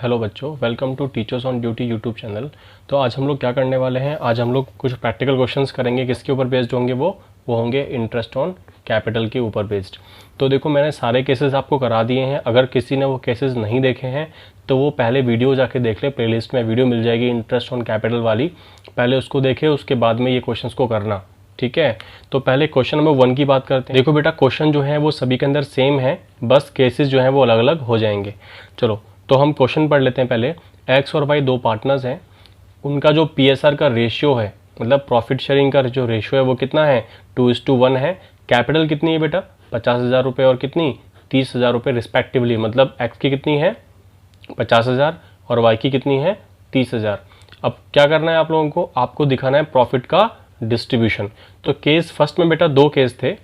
Hello बच्चों, welcome to teachers on duty YouTube channel. तो आज हम लोग क्या करने वाले हैं, आज हम लोग कुछ प्रैक्टिकल क्वेश्चंस करेंगे। किसके ऊपर बेस्ड होंगे? वो होंगे इंटरेस्ट ऑन कैपिटल के ऊपर बेस्ड। तो देखो, मैंने सारे केसेस आपको करा दिए हैं। अगर किसी ने वो केसेस नहीं देखे हैं तो वो पहले वीडियो जाके देख ले, प्लेलिस्ट में वीडियो मिल जाएगी इंटरेस्ट ऑन कैपिटल वाली, पहले उसको देखे, उसके बाद में ये क्वेश्चंस को करना। ठीक है, तो पहले क्वेश्चन नंबर 1 की बात करते हैं। देखो बेटा, क्वेश्चन जो है वो सभी के अंदर सेम है, बस केसेस जो है वो अलग अलग हो जाएंगे। चलो तो हम क्वेश्चन पढ़ लेते हैं पहले। एक्स और वाई दो पार्टनर्स हैं, उनका जो पीएसआर का रेशियो है, मतलब प्रॉफिट शेयरिंग का जो रेशियो है वो कितना है? 2:1 है। कैपिटल कितनी है बेटा? 50,000 रुपये और कितनी? 30,000 रुपये रिस्पेक्टिवली। मतलब एक्स की कितनी है? 50,000 और वाई की कितनी है? 30,000। अब क्या करना है आप लोगों को? आपको दिखाना है प्रॉफिट का डिस्ट्रीब्यूशन। तो केस फर्स्ट में बेटा दो केस थे।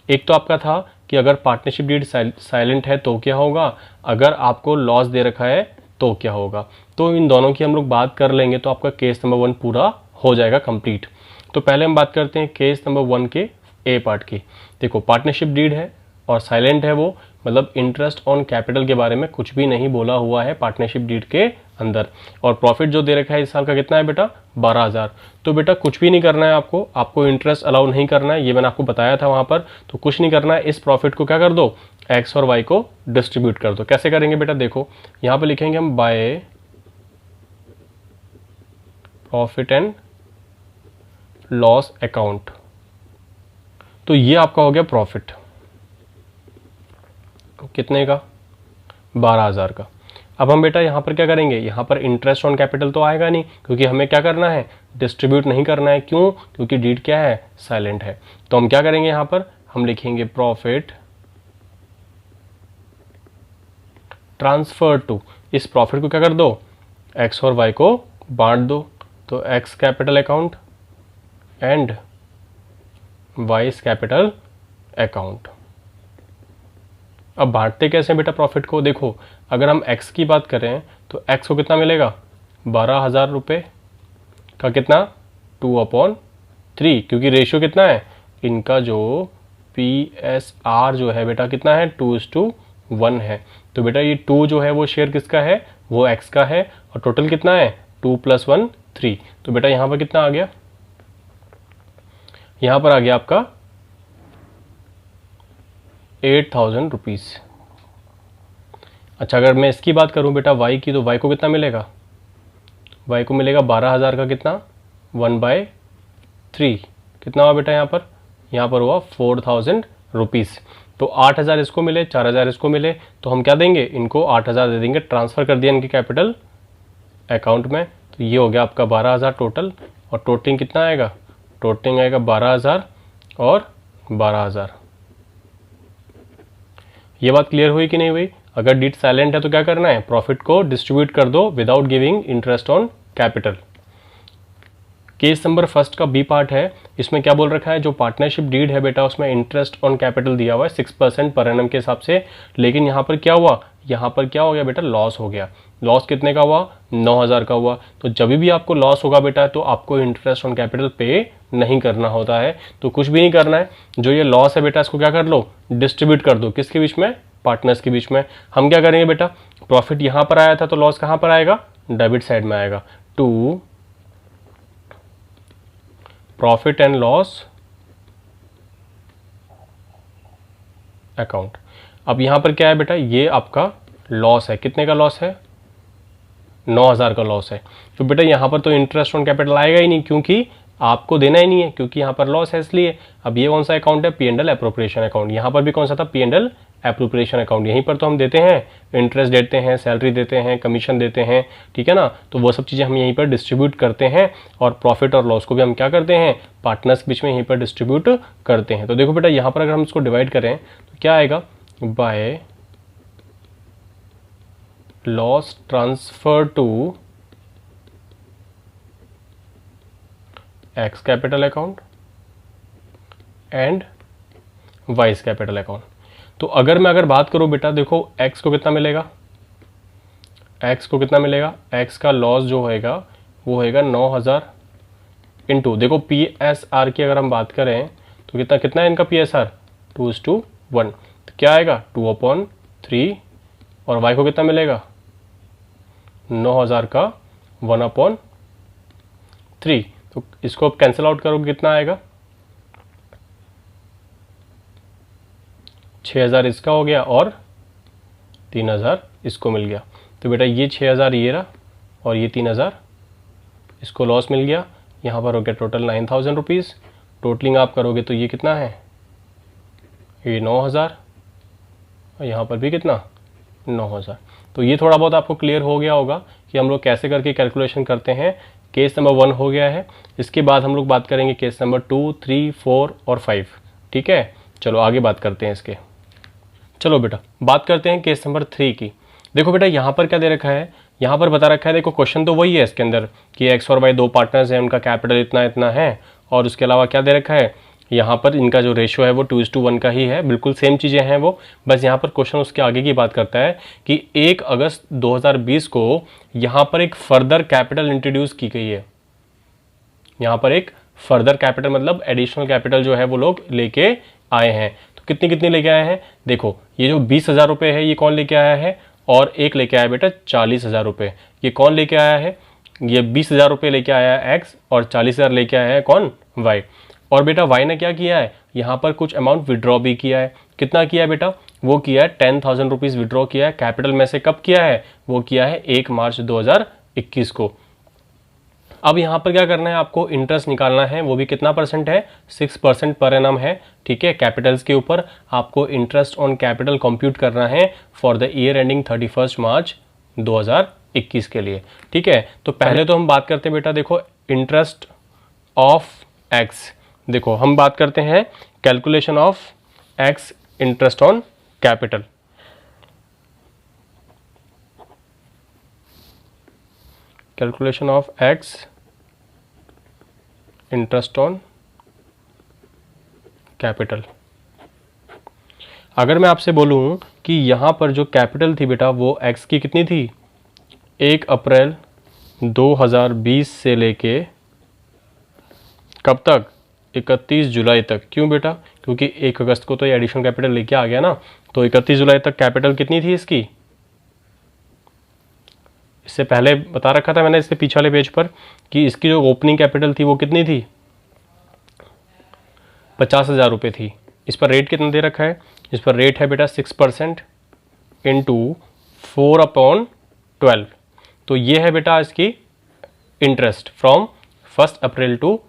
एक तो आपका था कि अगर पार्टनरशिप डीड साइलेंट है तो क्या होगा, अगर आपको लॉस दे रखा है तो क्या होगा। तो इन दोनों की हम लोग बात कर लेंगे तो आपका केस नंबर 1 पूरा हो जाएगा कंप्लीट। तो पहले हम बात करते हैं केस नंबर 1 के ए पार्ट की। देखो, पार्टनरशिप डीड है और साइलेंट है वो, मतलब इंटरेस्ट ऑन कैपिटल के बारे में कुछ भी नहीं बोला हुआ है पार्टनरशिप डीड के अंदर। और प्रॉफिट जो दे रखा है इस साल का कितना है बेटा? 12,000। तो बेटा कुछ भी नहीं करना है आपको, आपको इंटरेस्ट अलाउ नहीं करना है, ये मैंने आपको बताया था वहां पर। तो कुछ नहीं करना है, इस प्रॉफिट को क्या कर दो? एक्स और वाई को डिस्ट्रीब्यूट कर दो। कैसे करेंगे बेटा? देखो, यहां पर लिखेंगे हम by profit and loss account. तो ये आपका हो गया प्रॉफिट, कितने का? 12,000 का। अब हम बेटा यहाँ पर क्या करेंगे? यहाँ पर इंटरेस्ट ऑन कैपिटल तो आएगा नहीं, क्योंकि हमें क्या करना है? डिस्ट्रीब्यूट नहीं करना है। क्यों? क्योंकि डीड क्या है? साइलेंट है। तो हम क्या करेंगे? यहाँ पर हम लिखेंगे प्रॉफिट ट्रांसफर टू। इस प्रॉफिट को क्या कर दो? एक्स और वाई को बांट दो। तो X capital account and Y's capital account. अब बांटते कैसे बेटा प्रॉफिट को? देखो, अगर हम x की बात करें तो x को कितना मिलेगा? 12,000 रुपये का कितना? 2/3, क्योंकि रेशियो कितना है इनका? जो PSR जो है बेटा कितना है? 2:1 है। तो बेटा ये 2 जो है वो शेयर किसका है? वो x का है। और टोटल कितना है? 2 + 1 3। तो बेटा यहाँ पर कितना आ गया? यहाँ पर आ गया आपका 8,000 रुपीज़। अच्छा, अगर मैं इसकी बात करूं बेटा y की, तो y को कितना मिलेगा? y को मिलेगा 12,000 का कितना? 1/3। कितना हुआ बेटा यहाँ पर? यहाँ पर हुआ 4,000 रुपीज़। तो 8,000 इसको मिले, 4,000 इसको मिले, तो हम क्या देंगे? इनको 8,000 दे देंगे। ट्रांसफ़र कर दिया इनके कैपिटल अकाउंट में। तो ये हो गया आपका 12,000 टोटल। और टोटलिंग कितना आएगा? टोटलिंग आएगा 12,000 और 12,000। ये बात क्लियर हुई कि नहीं हुई? अगर डीड साइलेंट है तो क्या करना है? प्रॉफिट को डिस्ट्रीब्यूट कर दो without giving interest on capital. Case number first का बी पार्ट है, इसमें क्या बोल रखा है? जो पार्टनरशिप डीड है बेटा उसमें इंटरेस्ट ऑन कैपिटल दिया हुआ है 6% पर एनम के हिसाब से। लेकिन यहाँ पर क्या हुआ? यहाँ पर क्या हो गया बेटा? लॉस हो गया। लॉस कितने का हुआ? 9,000 का हुआ। तो जब भी आपको लॉस होगा बेटा तो आपको इंटरेस्ट ऑन कैपिटल पे नहीं करना होता है। तो कुछ भी नहीं करना है, जो ये लॉस है बेटा इसको क्या कर लो? डिस्ट्रीब्यूट कर दो। किसके बीच में? पार्टनर्स के बीच में। हम क्या करेंगे बेटा? प्रॉफिट यहाँ पर आया था तो लॉस कहाँ पर आएगा? डेबिट साइड में आएगा। To profit and loss account. अब यहां पर क्या है बेटा? ये आपका लॉस है। कितने का लॉस है? 9,000 का लॉस है। तो बेटा यहां पर तो इंटरेस्ट ऑन कैपिटल आएगा ही नहीं, क्योंकि आपको देना ही नहीं है, क्योंकि यहां पर लॉस है इसलिए। अब ये कौन सा अकाउंट है? P&L appropriation account. यहां पर भी कौन सा था? P&L appropriation account. यहीं पर तो हम देते हैं, इंटरेस्ट देते हैं, सैलरी देते हैं, कमीशन देते हैं, ठीक है ना? तो वो सब चीज़ें हम यहीं पर डिस्ट्रीब्यूट करते हैं। और प्रॉफिट और लॉस को भी हम क्या करते हैं? पार्टनर्स के बीच में यहीं पर डिस्ट्रीब्यूट करते हैं। तो देखो बेटा, यहाँ पर अगर हम इसको डिवाइड करें तो क्या आएगा? By loss transfer to X capital account and Y's capital account. तो अगर बात करूं बेटा, देखो x को कितना मिलेगा? x को कितना मिलेगा? x का लॉस जो होएगा वो होएगा 9,000 इंटू, देखो PSR की अगर हम बात करें तो कितना है इनका PSR? 2:1। तो क्या आएगा? 2/3। और y को कितना मिलेगा? 9,000 का 1/3। तो इसको आप कैंसिल आउट करोगे कितना आएगा, 6,000 इसका हो गया और 3,000 इसको मिल गया। तो बेटा ये 6,000 ये रहा और ये 3,000 इसको लॉस मिल गया। यहाँ पर हो गया टोटल 9,000 रुपीज़। टोटलिंग आप करोगे तो ये कितना है, ये 9,000 और यहाँ पर भी कितना 9,000। तो ये थोड़ा बहुत आपको क्लियर हो गया होगा कि हम लोग कैसे करके कैलकुलेशन करते हैं। केस नंबर 1 हो गया है। इसके बाद हम लोग बात करेंगे केस नंबर 2, 3, 4 और 5। ठीक है, चलो आगे बात करते हैं इसके। चलो बेटा बात करते हैं केस नंबर 3 की। देखो बेटा यहाँ पर क्या दे रखा है, यहाँ पर बता रखा है, देखो क्वेश्चन तो वही है इसके अंदर कि एक्स और वाई दो पार्टनर्स हैं, उनका कैपिटल इतना इतना है और उसके अलावा क्या दे रखा है, यहाँ पर इनका जो रेशियो है वो 2:1 का ही है। बिल्कुल सेम चीज़ें हैं वो, बस यहाँ पर क्वेश्चन उसके आगे की बात करता है कि 1 अगस्त 2020 को यहाँ पर एक फर्दर कैपिटल इंट्रोड्यूस की गई है। यहाँ पर एक फर्दर कैपिटल मतलब एडिशनल कैपिटल जो है वो लोग लेके आए हैं। तो कितनी कितनी लेके आए हैं, देखो ये जो 20,000 रुपये है ये कौन लेके आया है, और एक लेके आया बेटा 40,000 रुपये। ये कौन लेके आया है, ये 20,000 रुपये लेके आया है एक्स और 40,000 लेके आया है कौन, वाई। और बेटा वाई ने क्या किया है, यहाँ पर कुछ अमाउंट विड्रॉ भी किया है। कितना किया है बेटा, वो किया है 10,000 रुपीज़ विड्रॉ किया है कैपिटल में से। कब किया है, वो किया है 1 मार्च 2021 को। अब यहाँ पर क्या करना है, आपको इंटरेस्ट निकालना है, वो भी कितना परसेंट है, 6% पर एनम है। ठीक है, कैपिटल्स के ऊपर आपको इंटरेस्ट ऑन कैपिटल कंप्यूट करना है फॉर द ईयर एंडिंग 31 मार्च 2021 के लिए। ठीक है, तो पहले तो हम बात करते हैं बेटा, देखो इंटरेस्ट ऑफ एक्स। देखो हम बात करते हैं calculation of x interest on capital. Calculation of x interest on capital. अगर मैं आपसे बोलूं कि यहाँ पर जो कैपिटल थी बेटा वो एक्स की कितनी थी, 1 अप्रैल 2020 से लेके कब तक, 31 जुलाई तक। क्यों बेटा, क्योंकि 1 अगस्त को तो ये एडिशनल कैपिटल लेके आ गया ना, तो 31 जुलाई तक कैपिटल कितनी थी इसकी, इससे पहले बता रखा था मैंने इससे पीछे वाले पेज पर कि इसकी जो ओपनिंग कैपिटल थी वो कितनी थी, 50,000 रुपये थी। इस पर रेट कितना दे रखा है, इस पर रेट है बेटा 6% इंटू 4/12। तो ये है बेटा इसकी इंटरेस्ट फ्रॉम 1 अप्रैल टू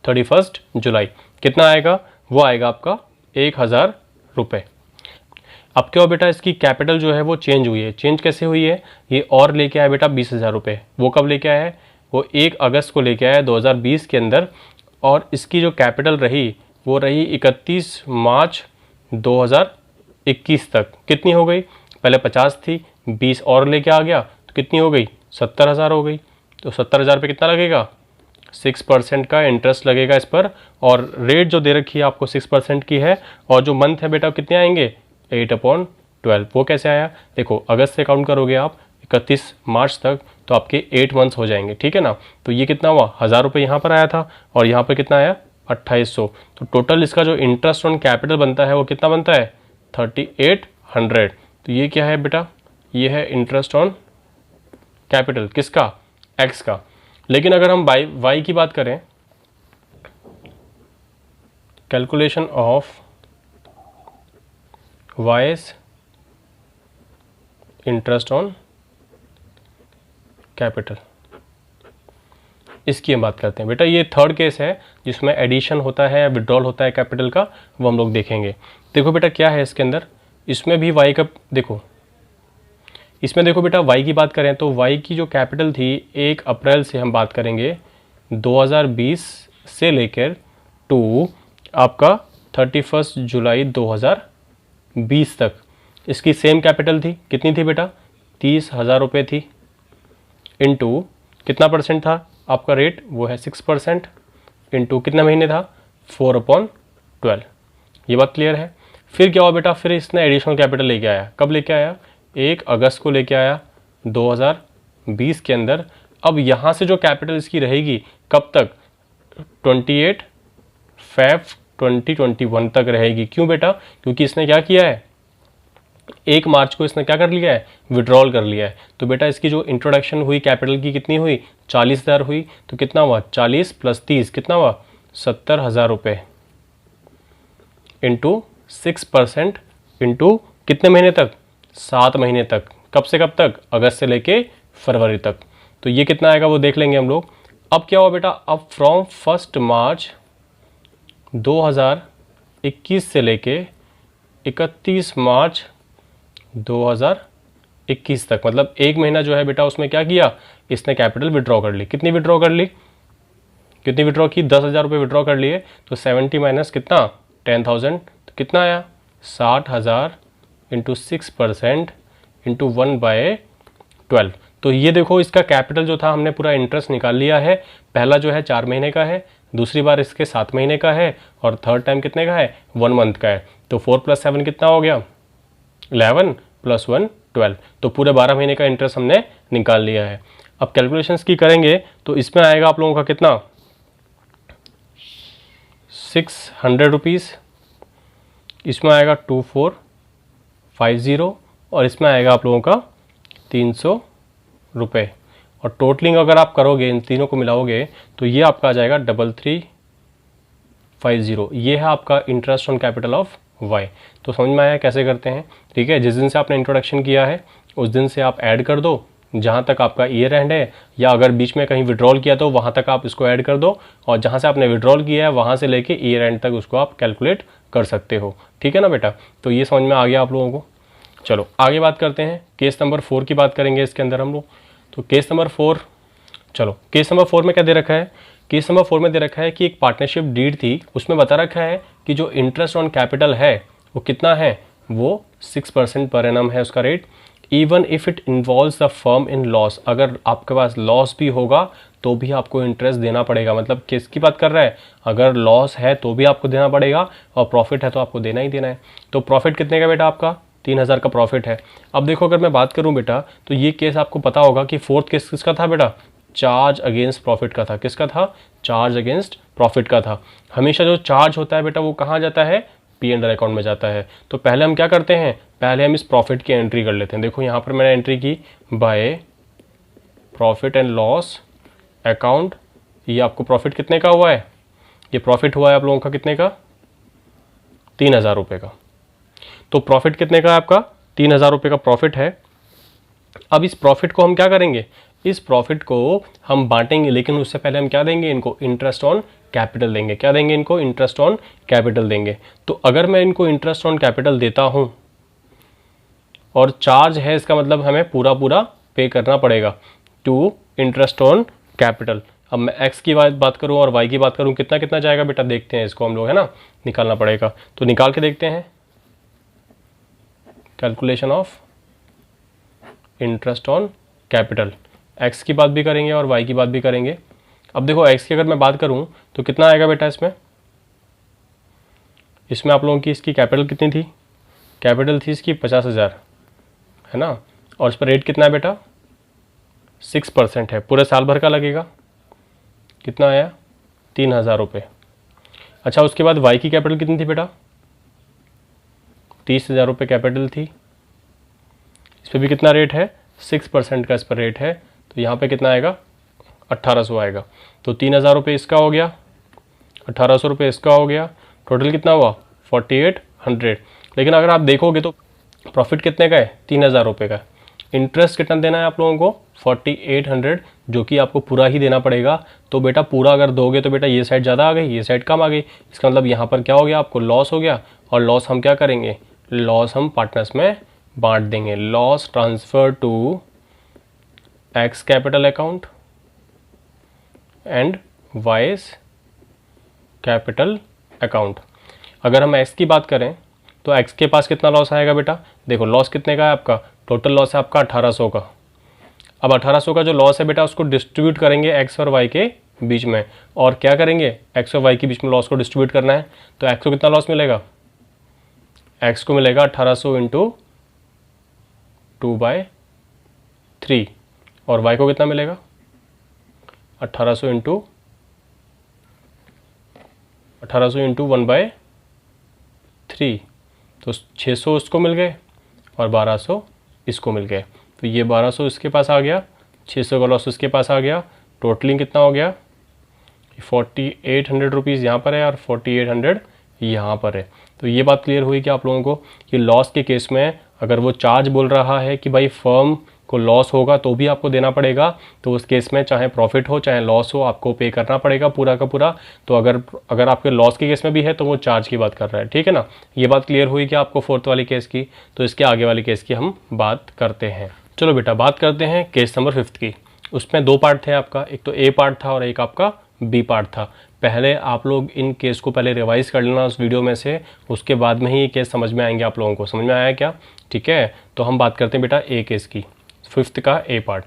31 जुलाई। कितना आएगा, वो आएगा आपका 1,000 रुपये। अब क्या हो बेटा, इसकी कैपिटल जो है वो चेंज हुई है। चेंज कैसे हुई है, ये और लेके आया बेटा 20,000 रुपये। वो कब लेके आया है, वो 1 अगस्त को लेके आया 2020 के अंदर। और इसकी जो कैपिटल रही वो रही 31 मार्च 2021 तक। कितनी हो गई, पहले 50 थी, 20 और लेके आ गया तो कितनी हो गई, 70,000 हो गई। तो 70,000 पे कितना लगेगा, 6% का इंटरेस्ट लगेगा इस पर। और रेट जो दे रखी है आपको 6% की है। और जो मंथ है बेटा कितने आएंगे, 8/12। वो कैसे आया, देखो अगस्त से काउंट करोगे आप 31 मार्च तक तो आपके 8 मंथ्स हो जाएंगे। ठीक है ना, तो ये कितना हुआ, 1,000 रुपये यहाँ पर आया था और यहाँ पर कितना आया 2,800। तो टोटल इसका जो इंटरेस्ट ऑन कैपिटल बनता है वो कितना बनता है, 3,800। तो ये क्या है बेटा, ये है इंटरेस्ट ऑन कैपिटल किसका, एक्स का। लेकिन अगर हम वाई की बात करें, calculation of wise interest on capital, इसकी हम बात करते हैं बेटा। ये थर्ड केस है जिसमें एडिशन होता है, विड्रॉल होता है कैपिटल का, वो हम लोग देखेंगे। देखो बेटा क्या है इसके अंदर, इसमें भी वाई का देखो, इसमें देखो बेटा वाई की बात करें तो वाई की जो कैपिटल थी 1 अप्रैल से हम बात करेंगे 2020 से लेकर टू आपका 31 जुलाई 2020 तक इसकी सेम कैपिटल थी। कितनी थी बेटा, 30,000 रुपये थी। इनटू कितना परसेंट था आपका रेट, वो है 6%। इनटू कितना महीने था, 4/12। ये बात क्लियर है। फिर क्या हुआ बेटा, फिर इसने एडिशनल कैपिटल लेके आया। कब लेके आया, 1 अगस्त को लेके आया 2020 के अंदर। अब यहाँ से जो कैपिटल इसकी रहेगी कब तक, 28 फरवरी 2021 तक रहेगी। क्यों बेटा, क्योंकि इसने क्या किया है, 1 मार्च को इसने क्या कर लिया है, विड्रॉल कर लिया है। तो बेटा इसकी जो इंट्रोडक्शन हुई कैपिटल की कितनी हुई, 40,000 हुई। तो कितना हुआ, 40 + 30 कितना हुआ, 70,000 रुपये इंटू 6% इंटू कितने महीने तक, 7 महीने तक। कब से कब तक, अगस्त से लेके फरवरी तक। तो ये कितना आएगा वो देख लेंगे हम लोग। अब क्या हुआ बेटा, अब फ्रॉम 1 मार्च 2021 से लेके 31 मार्च 2021 तक, मतलब 1 महीना जो है बेटा उसमें क्या किया, इसने कैपिटल विड्रॉ कर ली। कितनी विड्रॉ कर ली, कितनी विड्रॉ की, 10,000 रुपये विड्रॉ कर लिए। तो 70 माइनस कितना, 10,000, तो कितना आया, 60,000 इंटू 6% इंटू 1/12। तो ये देखो इसका कैपिटल जो था हमने पूरा इंटरेस्ट निकाल लिया है। पहला जो है 4 महीने का है, दूसरी बार इसके 7 महीने का है, और थर्ड टाइम कितने का है, 1 मंथ का है। तो 4 + 7 कितना हो गया, 11 + 1 12। तो पूरे 12 महीने का इंटरेस्ट हमने निकाल लिया है। अब कैलकुलेशंस की करेंगे तो इसमें आएगा आप लोगों का कितना, 600 रुपीज़, इसमें आएगा 2450, और इसमें आएगा आप लोगों का 300 रुपये। और टोटलिंग अगर आप करोगे, इन तीनों को मिलाओगे, तो ये आपका आ जाएगा 3350। ये है आपका interest on capital of Y. तो समझ में आया कैसे करते हैं, ठीक है। जिस दिन से आपने इंट्रोडक्शन किया है उस दिन से आप ऐड कर दो जहाँ तक आपका ईयर एंड है, या अगर बीच में कहीं विड्रॉल किया तो वहाँ तक आप इसको ऐड कर दो, और जहाँ से आपने विड्रॉल किया है वहाँ से लेके ईयर एंड तक उसको आप कैलकुलेट कर सकते हो, ठीक है ना बेटा। तो ये समझ में आ गया आप लोगों को। चलो आगे बात करते हैं, केस नंबर 4 की बात करेंगे इसके अंदर हम लोग। तो केस नंबर 4, चलो केस नंबर 4 में क्या दे रखा है, केस नंबर 4 में दे रखा है कि एक पार्टनरशिप डीड थी, उसमें बता रखा है कि जो इंटरेस्ट ऑन कैपिटल है वो कितना है, वो 6% पर एनम है उसका rate. Even if it involves the firm in loss, अगर आपके पास लॉस भी होगा तो भी आपको इंटरेस्ट देना पड़ेगा। मतलब किसकी बात कर रहा है, अगर लॉस है तो भी आपको देना पड़ेगा, और प्रॉफिट है तो आपको देना ही देना है। तो प्रॉफिट कितने का बेटा, आपका 3,000 का प्रॉफिट है। अब देखो अगर मैं बात करूं बेटा, तो ये केस आपको पता होगा कि फोर्थ केस किसका था बेटा, चार्ज अगेंस्ट प्रॉफिट का था। किसका था, चार्ज अगेंस्ट प्रॉफिट का था। हमेशा जो चार्ज होता है बेटा वो कहाँ जाता है, P&L अकाउंट में जाता है। तो पहले हम क्या करते हैं, पहले हम इस प्रॉफिट की एंट्री कर लेते हैं। देखो यहाँ पर मैंने एंट्री की by profit and loss account. ये आपको प्रॉफिट कितने का हुआ है, ये प्रॉफिट हुआ है आप लोगों का कितने का, 3,000 रुपये का। तो प्रॉफिट कितने का है आपका, 3,000 रुपये का प्रॉफिट है। अब इस प्रॉफिट को हम क्या करेंगे, इस प्रॉफिट को हम बांटेंगे, लेकिन उससे पहले हम क्या देंगे इनको, इंटरेस्ट ऑन कैपिटल देंगे। क्या देंगे इनको, इंटरेस्ट ऑन कैपिटल देंगे। तो अगर मैं इनको इंटरेस्ट ऑन कैपिटल देता हूं और चार्ज है, इसका मतलब हमें पूरा पूरा पे करना पड़ेगा टू इंटरेस्ट ऑन कैपिटल। अब मैं एक्स की बात करूं और वाई की बात करूं, कितना कितना जाएगा बेटा, देखते हैं इसको हम लोग, है ना, निकालना पड़ेगा। तो निकाल के देखते हैं, calculation of interest on capital, x की बात भी करेंगे और वाई की बात भी करेंगे। अब देखो एक्स की अगर मैं बात करूं तो कितना आएगा बेटा, इसमें आप लोगों की इसकी कैपिटल कितनी थी, कैपिटल थी इसकी 50,000, है ना, और इस पर रेट कितना है बेटा, 6% है, पूरे साल भर का लगेगा। कितना आया, 3,000 रुपये। अच्छा उसके बाद वाई की कैपिटल कितनी थी बेटा, 30,000 रुपये कैपिटल थी। इस पर भी कितना रेट है, 6% का इस पर रेट है। तो यहाँ पे कितना आएगा, 1,800 आएगा। तो 3,000 रुपये इसका हो गया, 1,800 रुपये इसका हो गया, टोटल कितना हुआ, 4,800। लेकिन अगर आप देखोगे तो प्रॉफिट कितने का है, 3,000 रुपये का। इंटरेस्ट कितना देना है आप लोगों को, 4,800, जो कि आपको पूरा ही देना पड़ेगा। तो बेटा पूरा अगर दोगे तो बेटा ये साइड ज़्यादा आ गई, ये साइड कम आ गई। इसका मतलब यहाँ पर क्या हो गया, आपको लॉस हो गया, और लॉस हम क्या करेंगे, लॉस हम पार्टनर्स में बांट देंगे। Loss transfer to X capital account and Y's capital account. अगर हम एक्स की बात करें तो एक्स के पास कितना लॉस आएगा बेटा, देखो लॉस कितने का है आपका, टोटल लॉस है आपका 1,800 का। अब 1,800 का जो लॉस है बेटा उसको डिस्ट्रीब्यूट करेंगे एक्स और वाई के बीच में। और क्या करेंगे, एक्स और वाई के बीच में लॉस को डिस्ट्रीब्यूट करना है। तो एक्स को कितना लॉस मिलेगा, एक्स को मिलेगा 1,800 इंटू 2/3, और वाई को कितना मिलेगा, 1,800 इंटू 1,800 इंटू 1/3। तो 600 उसको मिल गए और 1200 इसको मिल गए। तो ये 1200 इसके पास आ गया, 600 का लॉस उसके पास आ गया, टोटलिंग कितना हो गया 4800 रुपीज़ यहाँ पर है और 4800 यहाँ पर है। तो ये बात क्लियर हुई कि आप लोगों को कि लॉस के केस में अगर वो चार्ज बोल रहा है कि भाई फर्म को लॉस होगा तो भी आपको देना पड़ेगा, तो उस केस में चाहे प्रॉफिट हो चाहे लॉस हो आपको पे करना पड़ेगा पूरा का पूरा। तो अगर आपके लॉस के केस में भी है तो वो चार्ज की बात कर रहा है, ठीक है ना। ये बात क्लियर हुई कि आपको फोर्थ वाली केस की। तो इसके आगे वाली केस की हम बात करते हैं। चलो बेटा बात करते हैं केस नंबर 5 की। उसमें 2 पार्ट थे आपका, एक तो ए पार्ट था और एक आपका बी पार्ट था। पहले आप लोग इन केस को पहले रिवाइज कर लेना उस वीडियो में से, उसके बाद में ही ये केस समझ में आएंगे आप लोगों को। समझ में आया क्या? ठीक है। तो हम बात करते हैं बेटा ए केस की, 5th का ए पार्ट।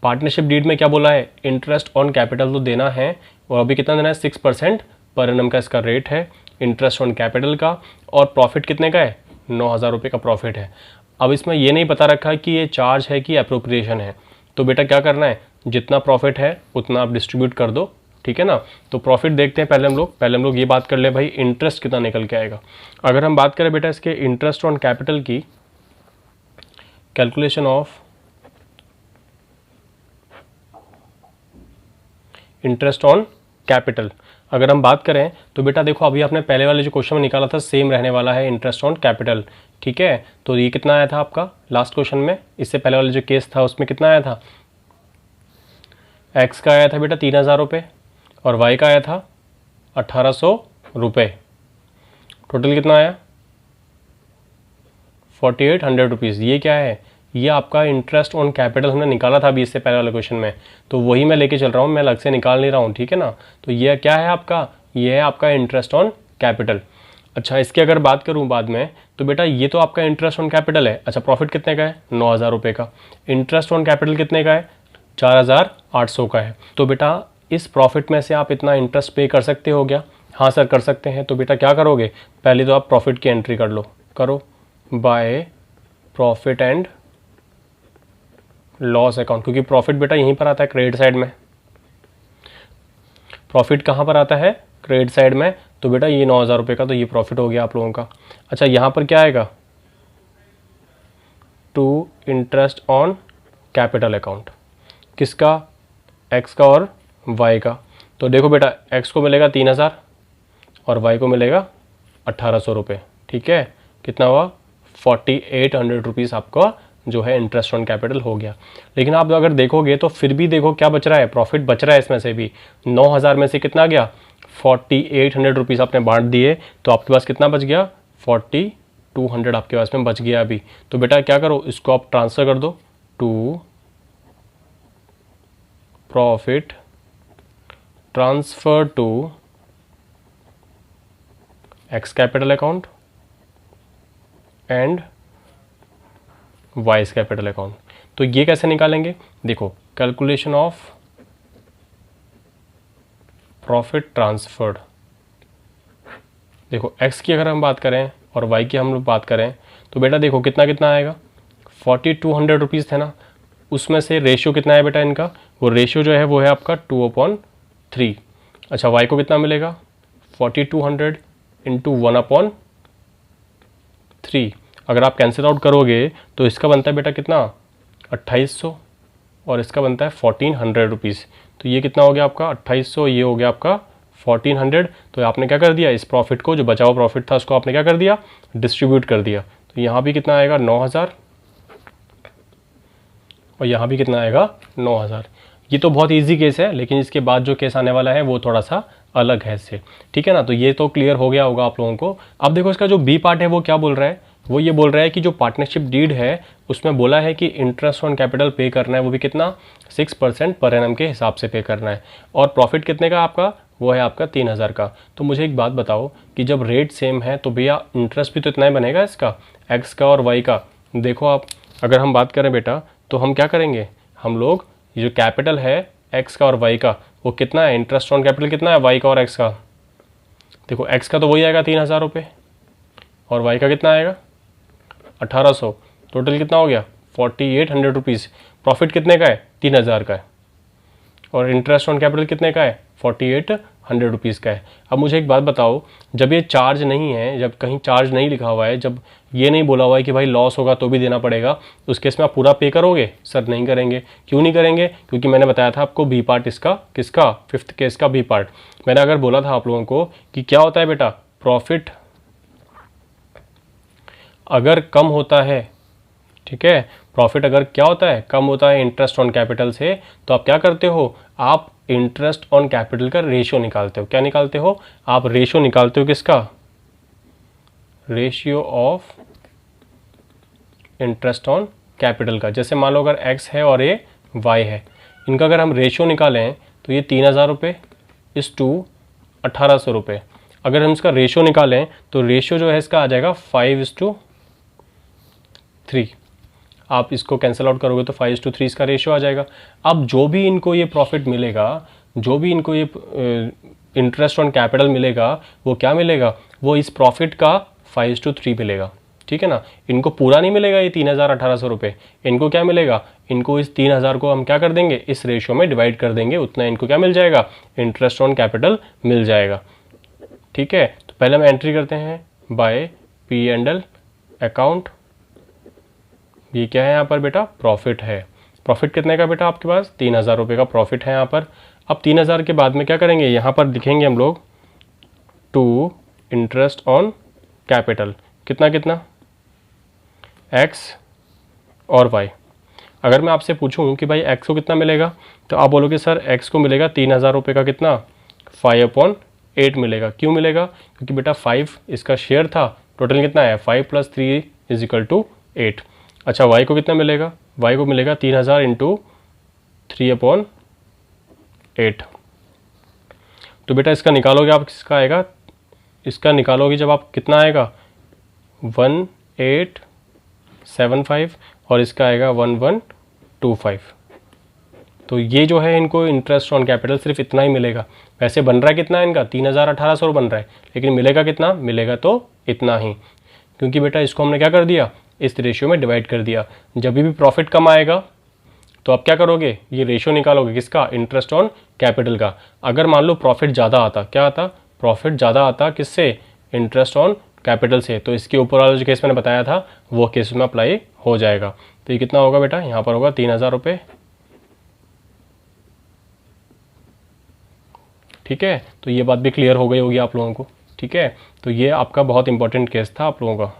पार्टनरशिप डीड में क्या बोला है, इंटरेस्ट ऑन कैपिटल तो देना है और अभी कितना देना है 6% पर एनम का इसका रेट है इंटरेस्ट ऑन कैपिटल का। और प्रॉफिट कितने का है 9000 रुपये का प्रॉफिट है। अब इसमें ये नहीं पता रखा कि ये चार्ज है कि अप्रोप्रिएशन है। तो बेटा क्या करना है, जितना प्रॉफिट है उतना आप डिस्ट्रीब्यूट कर दो, ठीक है ना। तो प्रॉफिट देखते हैं पहले हम लोग ये बात कर ले भाई इंटरेस्ट कितना निकल के आएगा। अगर हम बात करें बेटा इसके इंटरेस्ट ऑन कैपिटल की, calculation of interest on capital अगर हम बात करें तो बेटा देखो अभी आपने पहले वाले जो क्वेश्चन में निकाला था सेम रहने वाला है इंटरेस्ट ऑन कैपिटल, ठीक है। तो ये कितना आया था आपका लास्ट क्वेश्चन में, इससे पहले वाला जो केस था उसमें कितना आया था, एक्स का आया था बेटा 3000 रुपये और वाई का आया था 1800 रुपये। टोटल कितना आया 4800 रुपीज़। ये क्या है, ये आपका इंटरेस्ट ऑन कैपिटल हमने निकाला था अभी इससे पहले वाले क्वेश्चन में, तो वही मैं लेके चल रहा हूँ, मैं अलग से निकाल नहीं रहा हूँ, ठीक है ना। तो ये क्या है आपका, ये है आपका इंटरेस्ट ऑन कैपिटल। अच्छा इसकी अगर बात करूँ बाद में तो बेटा ये तो आपका इंटरेस्ट ऑन कैपिटल है। अच्छा प्रॉफिट कितने का है 9000 रुपये का, इंटरेस्ट ऑन कैपिटल कितने का है 4800 का है। तो बेटा इस प्रॉफिट में से आप इतना इंटरेस्ट पे कर सकते हो क्या? हाँ सर कर सकते हैं। तो बेटा क्या करोगे, पहले तो आप प्रॉफिट की एंट्री कर लो, करो by profit and loss account, क्योंकि प्रॉफिट बेटा यहीं पर आता है क्रेडिट साइड में। प्रॉफिट कहाँ पर आता है क्रेडिट साइड में। तो बेटा ये 9000 रुपये का तो ये प्रॉफिट हो गया आप लोगों का। अच्छा यहाँ पर क्या आएगा, to interest on capital account, किसका, एक्स का और वाई का। तो देखो बेटा एक्स को मिलेगा 3000 और वाई को मिलेगा 1800 रुपये, ठीक है। कितना हुआ 4800 रुपीज़ आपका जो है इंटरेस्ट ऑन कैपिटल हो गया। लेकिन आप अगर देखोगे तो फिर भी देखो क्या बच रहा है, प्रॉफिट बच रहा है इसमें से भी। 9000 में से कितना गया 4800 रुपीज़ आपने बांट दिए, तो आपके पास कितना बच गया 4200 आपके पास में बच गया अभी। तो बेटा क्या करो, इसको आप ट्रांसफ़र कर दो to profit transfer to X capital account and Y's capital account. तो ये कैसे निकालेंगे, देखो कैलकुलेशन ऑफ प्रॉफिट ट्रांसफर्ड। देखो एक्स की अगर हम बात करें और वाई की हम लोग बात करें तो बेटा देखो कितना कितना आएगा 4200 रुपीज़ थे ना, उसमें से रेशियो कितना है बेटा इनका, वो रेशियो जो है वो है आपका 2/3। अच्छा वाई को कितना मिलेगा 4200 इंटू 1/3। अगर आप कैंसिल आउट करोगे तो इसका बनता है बेटा कितना 2800 और इसका बनता है 1400 रुपीज़। तो ये कितना हो गया आपका 2800, ये हो गया आपका 1400। तो आपने क्या कर दिया, इस प्रॉफिट को जो बचा हुआ प्रॉफिट था उसको आपने क्या कर दिया, डिस्ट्रीब्यूट कर दिया। तो यहाँ भी कितना आएगा 9000 और यहाँ भी कितना आएगा 9000। ये तो बहुत इजी केस है, लेकिन इसके बाद जो केस आने वाला है वो थोड़ा सा अलग है इससे, ठीक है ना। तो ये तो क्लियर हो गया होगा आप लोगों को। अब देखो इसका जो बी पार्ट है वो क्या बोल रहा है, वो ये बोल रहा है कि जो पार्टनरशिप डीड है उसमें बोला है कि इंटरेस्ट ऑन कैपिटल पे करना है, वो भी कितना 6% पर एनम के हिसाब से पे करना है। और प्रॉफिट कितने का आपका, वो है आपका 3000 का। तो मुझे एक बात बताओ कि जब रेट सेम है तो भैया इंटरेस्ट भी तो इतना ही बनेगा इसका, एक्स का और वाई का। देखो आप अगर हम बात करें बेटा तो हम क्या करेंगे, हम लोग ये जो कैपिटल है एक्स का और वाई का वो कितना है, इंटरेस्ट ऑन कैपिटल कितना है वाई का और एक्स का। देखो एक्स का तो वही आएगा 3000 रुपये और वाई का कितना आएगा 1800। टोटल कितना हो गया 4800 रुपीज़। प्रॉफिट कितने का है 3000 का है और इंटरेस्ट ऑन कैपिटल कितने का है ₹100 का है। अब मुझे एक बात बताओ, जब ये चार्ज नहीं है, जब कहीं चार्ज नहीं लिखा हुआ है, जब ये नहीं बोला हुआ है कि भाई लॉस होगा तो भी देना पड़ेगा, उस केस में आप पूरा पे करोगे? सर नहीं करेंगे। क्यों नहीं करेंगे? क्योंकि मैंने बताया था आपको बी पार्ट इसका, किसका, 5th केस का बी पार्ट। मैंने अगर बोला था आप लोगों को कि क्या होता है बेटा, प्रॉफिट अगर कम होता है, ठीक है, प्रॉफिट अगर क्या होता है, कम होता है इंटरेस्ट ऑन कैपिटल से, तो आप क्या करते हो, आप इंटरेस्ट ऑन कैपिटल का रेशियो निकालते हो। क्या निकालते हो? आप रेशियो निकालते हो, किसका? Ratio of interest on capital का। जैसे मान लो अगर x है और ये y है, इनका अगर हम रेशियो निकालें तो ये 3000 रुपये इस टू 1800 रुपये। अगर हम इसका रेशियो निकालें तो रेशियो जो है इसका आ जाएगा 5:3। आप इसको कैंसिल आउट करोगे तो 5:3 इसका रेशियो आ जाएगा। अब जो भी इनको ये प्रॉफिट मिलेगा, जो भी इनको ये इंटरेस्ट ऑन कैपिटल मिलेगा, वो क्या मिलेगा, वो इस प्रॉफिट का 5:3 मिलेगा। ठीक है ना, इनको पूरा नहीं मिलेगा ये 3000-1800 रुपये। इनको क्या मिलेगा, इनको इस 3000 को हम क्या कर देंगे, इस रेशियो में डिवाइड कर देंगे, उतना इनको क्या मिल जाएगा, इंटरेस्ट ऑन कैपिटल मिल जाएगा। ठीक है, तो पहले हम एंट्री करते हैं बाय P&L अकाउंट। ये क्या है यहाँ पर बेटा, प्रॉफिट है। प्रॉफिट कितने का बेटा आपके पास, 3000 रुपये का प्रॉफिट है यहाँ पर। अब 3000 के बाद में क्या करेंगे, यहाँ पर लिखेंगे हम लोग टू इंटरेस्ट ऑन कैपिटल, कितना कितना, x और y। अगर मैं आपसे पूछूं कि भाई x को कितना मिलेगा, तो आप बोलोगे सर x को मिलेगा 3000 रुपये का कितना, 5/8 मिलेगा। क्यों मिलेगा, क्योंकि बेटा 5 इसका शेयर था, टोटल कितना है 5 + 3 = 8। अच्छा, y को कितना मिलेगा, y को मिलेगा 3000 × 3/8। तो बेटा इसका निकालोगे आप, किसका आएगा, इसका निकालोगे जब आप, कितना आएगा 1875 और इसका आएगा 1125। तो ये जो है इनको इंटरेस्ट ऑन कैपिटल सिर्फ इतना ही मिलेगा। वैसे बन रहा है कितना है इनका, 3000-1800 बन रहा है, लेकिन मिलेगा कितना, मिलेगा तो इतना ही, क्योंकि बेटा इसको हमने क्या कर दिया, इस रेशियो में डिवाइड कर दिया। जब भी प्रॉफिट कम आएगा तो आप क्या करोगे, ये रेशियो निकालोगे, किसका, इंटरेस्ट ऑन कैपिटल का। अगर मान लो प्रॉफिट ज़्यादा आता, क्या आता, प्रॉफिट ज़्यादा आता किससे, इंटरेस्ट ऑन कैपिटल से, तो इसके ऊपर वाला जो केस मैंने बताया था वो केस में अप्लाई हो जाएगा। तो ये कितना होगा बेटा, यहाँ पर होगा 3000 रुपये। ठीक है, तो ये बात भी क्लियर हो गई होगी आप लोगों को। ठीक है, तो ये आपका बहुत इंपॉर्टेंट केस था आप लोगों का।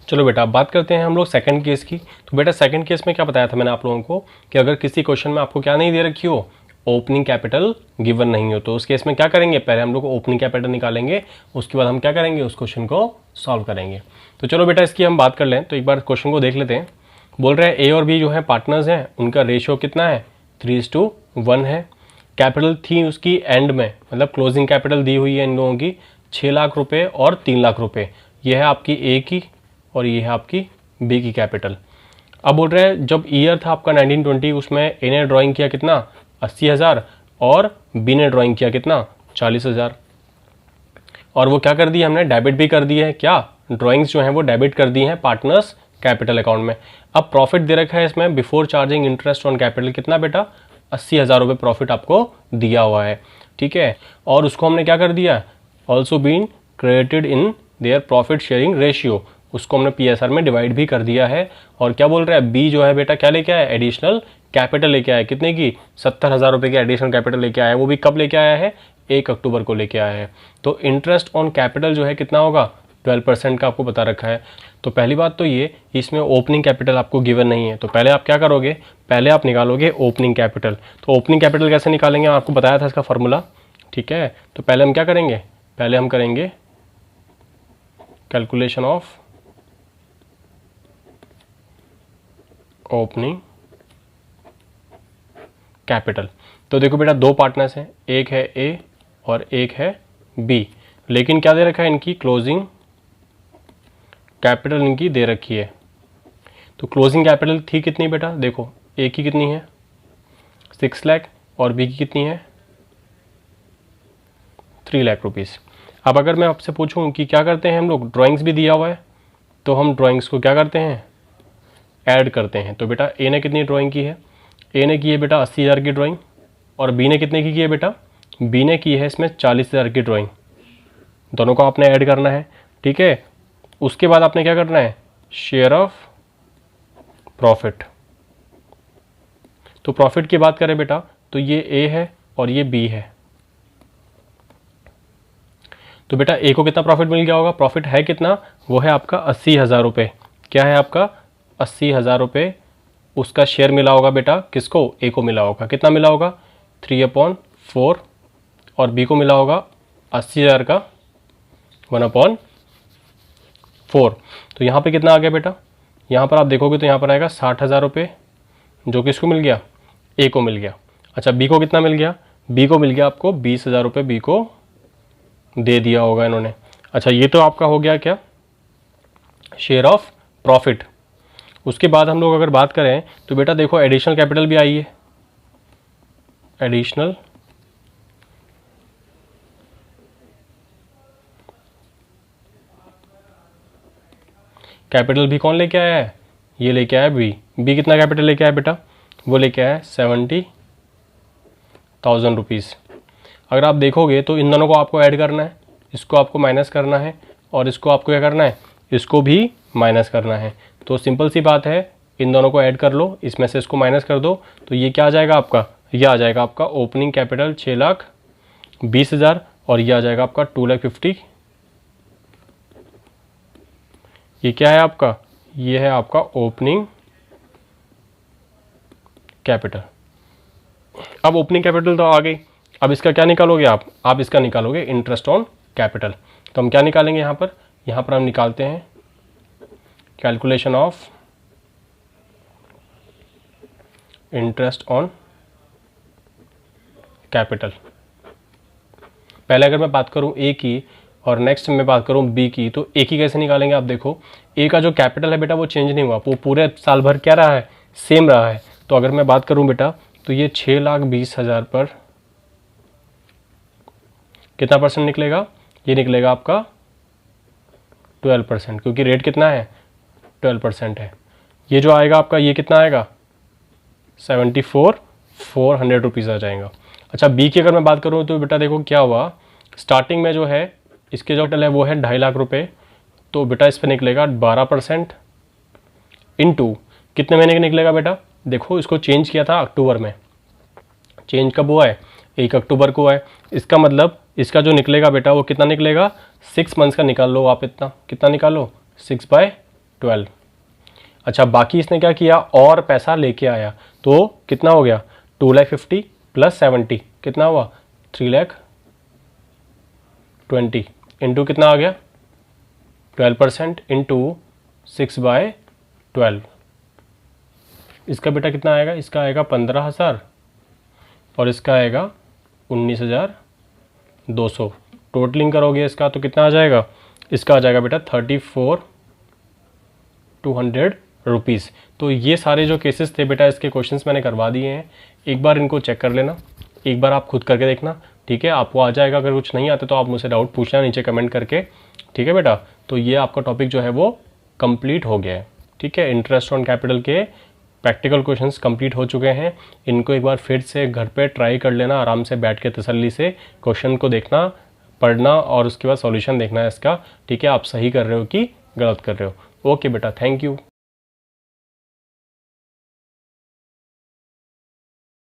चलो बेटा, अब बात करते हैं हम लोग सेकंड केस की। तो बेटा सेकंड केस में क्या बताया था मैंने आप लोगों को कि अगर किसी क्वेश्चन में आपको क्या नहीं दे रखी हो, ओपनिंग कैपिटल गिवन नहीं हो, तो उस केस में क्या करेंगे, पहले हम लोग ओपनिंग कैपिटल निकालेंगे, उसके बाद हम क्या करेंगे, उस क्वेश्चन को सॉल्व करेंगे। तो चलो बेटा इसकी हम बात कर लें, तो एक बार क्वेश्चन को देख लेते हैं। बोल रहे हैं ए और बी जो है पार्टनर्स हैं, उनका रेशियो कितना है, 3:1 है। कैपिटल थी उसकी एंड में, मतलब क्लोजिंग कैपिटल दी हुई है इन लोगों की 6 लाख रुपये और 3 लाख रुपये। यह है आपकी ए की और ये है आपकी बी की कैपिटल। अब बोल रहे हैं जब ईयर था आपका 1920, उसमें ए ने ड्राइंग किया कितना, 80,000 और बी ने ड्राइंग किया कितना, 40,000। और वो क्या कर दिया हमने, डेबिट भी कर दिए हैं, क्या, ड्राइंग्स जो हैं वो डेबिट कर दी हैं पार्टनर्स कैपिटल अकाउंट में। अब प्रॉफिट दे रखा है इसमें before charging interest on capital, कितना बेटा, 80,000 रुपये प्रॉफिट आपको दिया हुआ है। ठीक है, और उसको हमने क्या कर दिया, also been credited in their profit sharing ratio, उसको हमने PSR में डिवाइड भी कर दिया है। और क्या बोल रहा है, बी जो है बेटा क्या लेके आया, एडिशनल कैपिटल लेके आया, कितने की, 70,000 रुपये की एडिशनल कैपिटल लेके आया है। वो भी कब लेके आया है, 1 अक्टूबर को लेके आया है। तो इंटरेस्ट ऑन कैपिटल जो है कितना होगा, 12% का आपको बता रखा है। तो पहली बात तो ये, इसमें ओपनिंग कैपिटल आपको गिवन नहीं है, तो पहले आप क्या करोगे, पहले आप निकालोगे ओपनिंग कैपिटल। तो ओपनिंग कैपिटल कैसे निकालेंगे, आपको बताया था इसका फॉर्मूला। ठीक है, तो पहले हम क्या करेंगे, पहले हम करेंगे कैलकुलेशन ऑफ ओपनिंग कैपिटल। तो देखो बेटा दो पार्टनर्स हैं, एक है ए और एक है बी, लेकिन क्या दे रखा है, इनकी क्लोजिंग कैपिटल इनकी दे रखी है। तो क्लोजिंग कैपिटल थी कितनी बेटा, देखो ए की कितनी है 6 लाख और बी की कितनी है 3 लाख रुपीज़। अब अगर मैं आपसे पूछूं कि क्या करते हैं हम लोग, ड्राइंग्स भी दिया हुआ है, तो हम ड्राइंग्स को क्या करते हैं, ऐड करते हैं। तो बेटा ए ने कितनी ड्राइंग की है, ए ने की है बेटा 80,000 की ड्राइंग और बी ने कितने की है बेटा, बी ने की है इसमें 40,000 की ड्राइंग। दोनों को आपने ऐड करना है, ठीक है। उसके बाद आपने क्या करना है, शेयर ऑफ प्रॉफिट। तो प्रॉफिट की बात करें बेटा तो ये ए है और ये बी है। तो बेटा ए को कितना प्रॉफिट मिल गया होगा, प्रॉफिट है कितना, वो है आपका 80,000 रुपये। क्या है आपका 80,000 रुपये। उसका शेयर मिला होगा बेटा किसको, ए को मिला होगा। कितना मिला होगा 3/4 और बी को मिला होगा 80,000 का 1/4। तो यहाँ पे कितना आ गया बेटा, यहाँ पर आप देखोगे तो यहाँ पर आएगा 60,000 रुपये जो किसको मिल गया, ए को मिल गया। अच्छा बी को कितना मिल गया, बी को मिल गया आपको 20,000 रुपये बी को दे दिया होगा इन्होंने। अच्छा ये तो आपका हो गया क्या, शेयर ऑफ प्रॉफिट। उसके बाद हम लोग अगर बात करें तो बेटा देखो एडिशनल कैपिटल भी आई है, एडिशनल कैपिटल भी कौन लेके आया है, ये लेके आया बी। बी कितना कैपिटल लेके आया बेटा, वो लेके आया 70,000 रुपीज़। अगर आप देखोगे तो इन दोनों को आपको ऐड करना है, इसको आपको माइनस करना है और इसको आपको क्या करना है, इसको भी माइनस करना है। तो सिंपल सी बात है, इन दोनों को ऐड कर लो, इसमें से इसको माइनस कर दो तो ये क्या आ जाएगा आपका, ये आ जाएगा आपका ओपनिंग कैपिटल 6,20,000 और ये आ जाएगा आपका 2,50,000। ये क्या है आपका, ये है आपका ओपनिंग कैपिटल। अब ओपनिंग कैपिटल तो आ गई, अब इसका क्या निकालोगे आप इसका निकालोगे इंटरेस्ट ऑन कैपिटल। तो हम क्या निकालेंगे यहाँ पर हम निकालते हैं calculation of interest on capital. पहले अगर मैं बात करूँ ए की और नेक्स्ट मैं बात करूँ बी की, तो ए की कैसे निकालेंगे आप देखो, ए का जो कैपिटल है बेटा वो चेंज नहीं हुआ, वो पूरे साल भर क्या रहा है, सेम रहा है। तो अगर मैं बात करूँ बेटा तो ये 6,20,000 पर कितना परसेंट निकलेगा, ये निकलेगा आपका 12%, क्योंकि रेट कितना है 12% है। ये जो आएगा आपका ये कितना आएगा 74,400 रुपीज़ आ जाएगा। अच्छा बी की अगर मैं बात करूँ तो बेटा देखो क्या हुआ, स्टार्टिंग में जो है इसके जो टोटल है वो है 2.5 लाख रुपये। तो बेटा इस पर निकलेगा 12% इंटू कितने महीने का निकलेगा बेटा, देखो इसको चेंज किया था अक्टूबर में, चेंज कब हुआ है 1 अक्टूबर को है। इसका मतलब इसका जो निकलेगा बेटा वो कितना निकलेगा 6 मंथ्स का निकाल लो आप, इतना कितना निकालो 6/12। अच्छा बाकी इसने क्या किया और पैसा लेके आया, तो कितना हो गया 2,50,000 प्लस 70 कितना हुआ 3,20,000 इंटू कितना आ गया 12% इंटू 6/12। इसका बेटा कितना आएगा, इसका आएगा 15,000 और इसका आएगा 19,200। टोटलिंग करोगे इसका तो कितना आ जाएगा, इसका आ जाएगा बेटा 34,200 रुपीज़। तो ये सारे जो केसेस थे बेटा इसके क्वेश्चंस मैंने करवा दिए हैं, एक बार इनको चेक कर लेना, एक बार आप खुद करके देखना, ठीक है। आपको आ जाएगा, अगर कुछ नहीं आते तो आप मुझसे डाउट पूछना नीचे कमेंट करके, ठीक है बेटा। तो ये आपका टॉपिक जो है वो कंप्लीट हो गया है, ठीक है। इंटरेस्ट ऑन कैपिटल के प्रैक्टिकल क्वेश्चंस कंप्लीट हो चुके हैं। इनको एक बार फिर से घर पे ट्राई कर लेना, आराम से बैठ के तसल्ली से क्वेश्चन को देखना, पढ़ना और उसके बाद सॉल्यूशन देखना है इसका, ठीक है। आप सही कर रहे हो कि गलत कर रहे हो। ओके बेटा, थैंक यू।